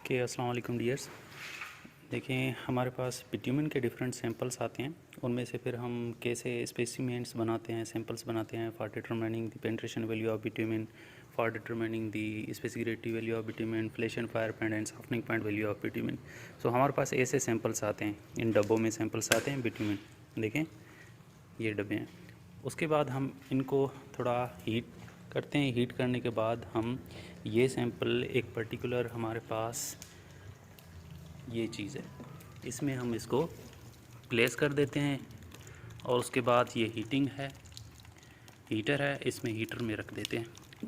Okay, अस्सलाम वालेकुम dears. देखें, हमारे पास बिट्यूमेन के डिफरेंट सैंपल्स आते हैं। उनमें से फिर हम कैसे स्पेसिमेंट्स बनाते हैं, सैंपल्स बनाते हैं for determining the penetration value of bitumen, for determining the specific gravity value of bitumen, flash and fire point and softening point value of bitumen. So हमारे पास ऐसे सैंपल्स आते हैं, इन डब्बों में सैंपल्स आते हैं बिट्यूमेन। देखें, ये डब्बे हैं। उसके बाद हम इनको थोड़ा हीट करते हैं। हीट करने के बाद हम ये सैंपल एक पर्टिकुलर हमारे पास ये चीज़ है, इसमें हम इसको प्लेस कर देते हैं और उसके बाद ये हीटर है, इसमें हीटर में रख देते हैं,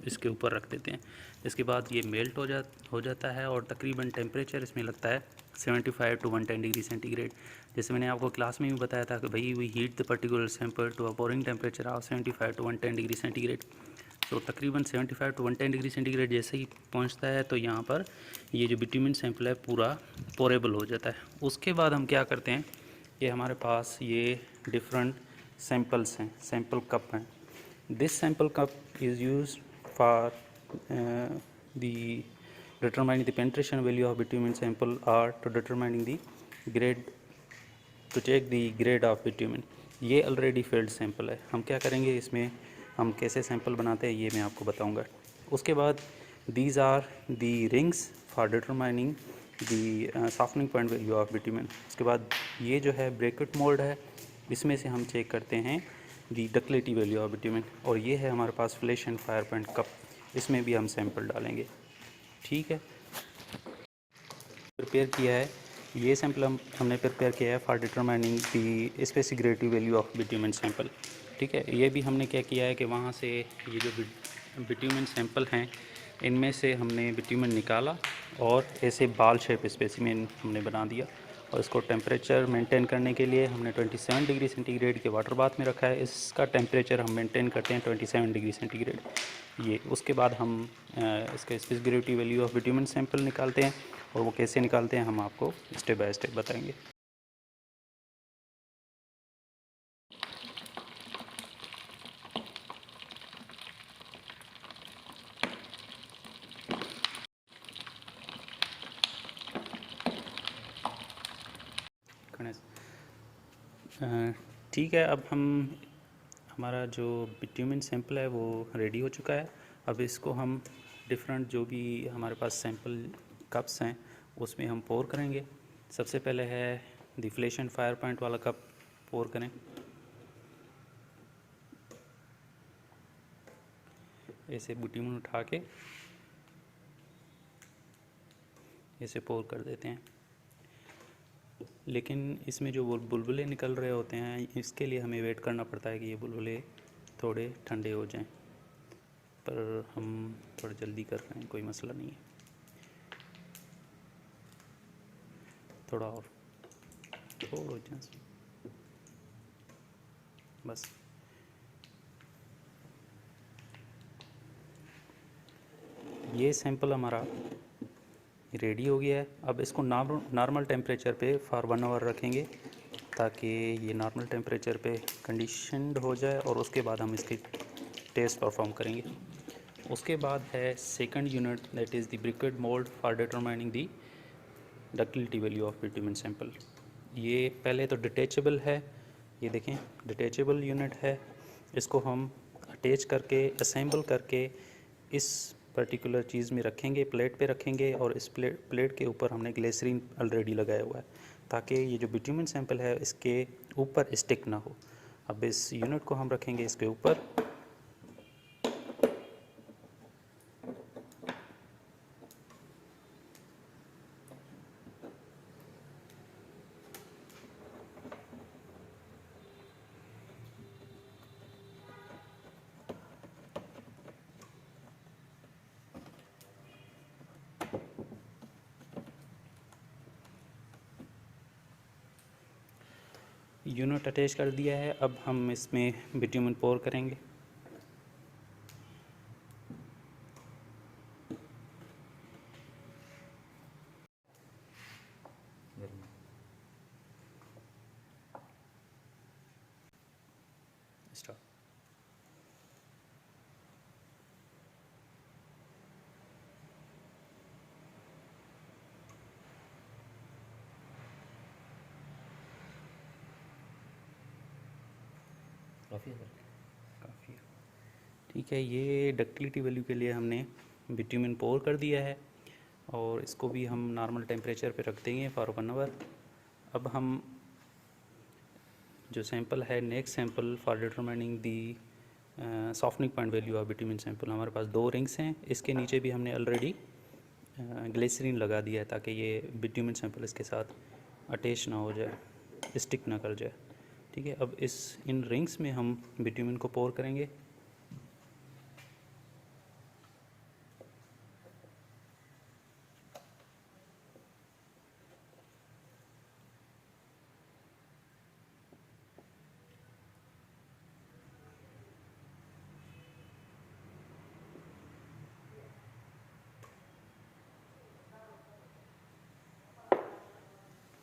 इसके ऊपर रख देते हैं। इसके बाद ये मेल्ट हो जाता है और तकरीबन टेम्परेचर इसमें लगता है 75 टू 110 डिग्री सेंटीग्रेड। जैसे मैंने आपको क्लास में भी बताया था कि भाई we heat the particular sample to a boring temperature of 75 to 110 degree centigrade. तो तकरीबन 75 टू 110 डिग्री सेंटीग्रेड जैसे ही पहुंचता है तो यहाँ पर ये जो बिट्यूमेन सैंपल है पूरा पोरेबल हो जाता है। उसके बाद हम क्या करते हैं, ये हमारे पास ये डिफरेंट सैंपल्स हैं, सैंपल कप हैं। This sample cup is use for the determining the penetration value of bitumen sample or to determining the grade, to check the grade of bitumen। ये ऑलरेडी फील्ड सैंपल है। हम क्या करेंगे, इसमें हम कैसे सैंपल बनाते हैं ये मैं आपको बताऊंगा। उसके बाद these are the rings for determining the softening point value of bitumen. उसके बाद ये जो है ब्रैकेट मोल्ड है, इसमें से हम चेक करते हैं the ductility value of bitumen. और ये है हमारे पास flash and fire point cup, इसमें भी हम सैंपल डालेंगे। ठीक है, प्रिपेयर किया है, ये सैंपल हमने प्रिपेयर किया है for determining the specific gravity value of bitumen sample. ठीक है, ये भी हमने क्या किया है कि वहाँ से ये जो बिट्यूमेन सैंपल हैं इनमें से हमने बिट्यूमेन निकाला और ऐसे बाल शेप स्पेसिमेन हमने बना दिया। और इसको टेम्परेचर मेंटेन करने के लिए हमने 27 डिग्री सेंटीग्रेड के वाटर बाथ में रखा है। इसका टेम्परेचर हम मेंटेन करते हैं 27 डिग्री सेंटीग्रेड। ये उसके बाद हम इसका स्पेसिग्रेटिव वैल्यू ऑफ बिट्यूमेन सैंपल निकालते हैं और वो कैसे निकालते हैं हम आपको स्टेप बाय स्टेप बताएंगे। ठीक है, अब हमारा जो बिट्यूमेन सैंपल है वो रेडी हो चुका है। अब इसको हम डिफरेंट जो भी हमारे पास सैंपल कप्स हैं उसमें हम पोर करेंगे। सबसे पहले है the flash and fire point वाला कप पोर करें। ऐसे बिट्यूमेन उठा के ऐसे पोर कर देते हैं। लेकिन इसमें जो बुलबुले निकल रहे होते हैं इसके लिए हमें वेट करना पड़ता है कि ये बुलबुले थोड़े ठंडे हो जाएं, पर हम थोड़ा जल्दी कर रहे हैं, कोई मसला नहीं है। थोड़ा और थोड़ा चांस बस। ये सैंपल हमारा रेडी हो गया है। अब इसको नॉर्मल टेम्परेचर पे फॉर 1 आवर रखेंगे ताकि ये नॉर्मल टेम्परेचर पे कंडीशनड हो जाए और उसके बाद हम इसकी टेस्ट परफॉर्म करेंगे। उसके बाद है second unit, that is the briquette mould for determining the ductility value of bitumen sample. ये पहले तो डिटेचेबल है, ये देखें डिटेचेबल यूनिट है। इसको हम अटैच करके असेंबल करके इस पर्टिकुलर चीज़ में रखेंगे, प्लेट पे रखेंगे और इस प्लेट के ऊपर हमने ग्लिसरीन ऑलरेडी लगाया हुआ है ताकि ये जो बिट्यूमेन सैंपल है इसके ऊपर स्टिक ना हो। अब इस यूनिट को हम रखेंगे इसके ऊपर। यूनिट अटैच कर दिया है, अब हम इसमें बिट्यूमेन पोर करेंगे। स्टार्ट। काफ़ी है काफ़ी। ठीक है, ये डक्टिलिटी वैल्यू के लिए हमने बिट्यूमिन पोर कर दिया है और इसको भी हम नॉर्मल टेम्परेचर पे रख देंगे फॉर 1 आवर। अब हम जो सैंपल है next sample for determining the softening point value of bitumen sample, हमारे पास 2 रिंग्स हैं, इसके नीचे भी हमने ऑलरेडी ग्लिसरीन लगा दिया है ताकि ये बिट्यूमिन सैंपल इसके साथ अटैच ना हो जाए, स्टिक ना कर जाए। ठीक है, अब इन रिंग्स में हम बिट्यूमिन को पोर करेंगे।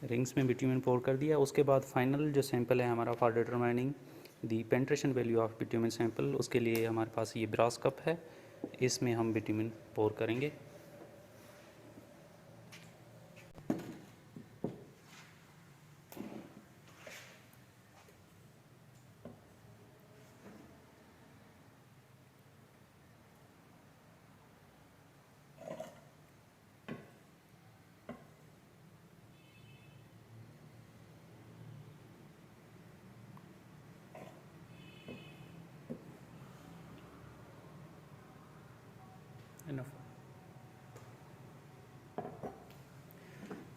रिंग्स में बिट्यूमिन पोर कर दिया। उसके बाद फाइनल जो सैंपल है हमारा for determining the penetration value of bitumen sample, उसके लिए हमारे पास ये ब्रास कप है, इसमें हम बिट्यूमिन पोर करेंगे।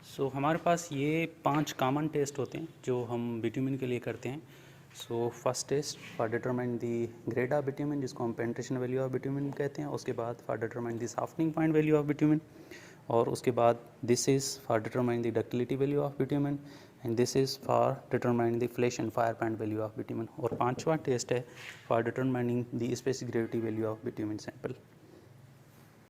सो हमारे पास ये 5 कॉमन टेस्ट होते हैं जो हम बिट्यूमिन के लिए करते हैं। So first test for determine the grade of bitumen, जिसको हम पेंट्रेशन वैल्यू ऑफ बिट्यूमिन कहते हैं। उसके बाद for determine the softening point value of bitumen, और उसके बाद this is for determine the ductility value of bitumen, and this is for determining the flash and fire point value of bitumen. और 5वां test है for determining the specific gravity value of bitumen sample.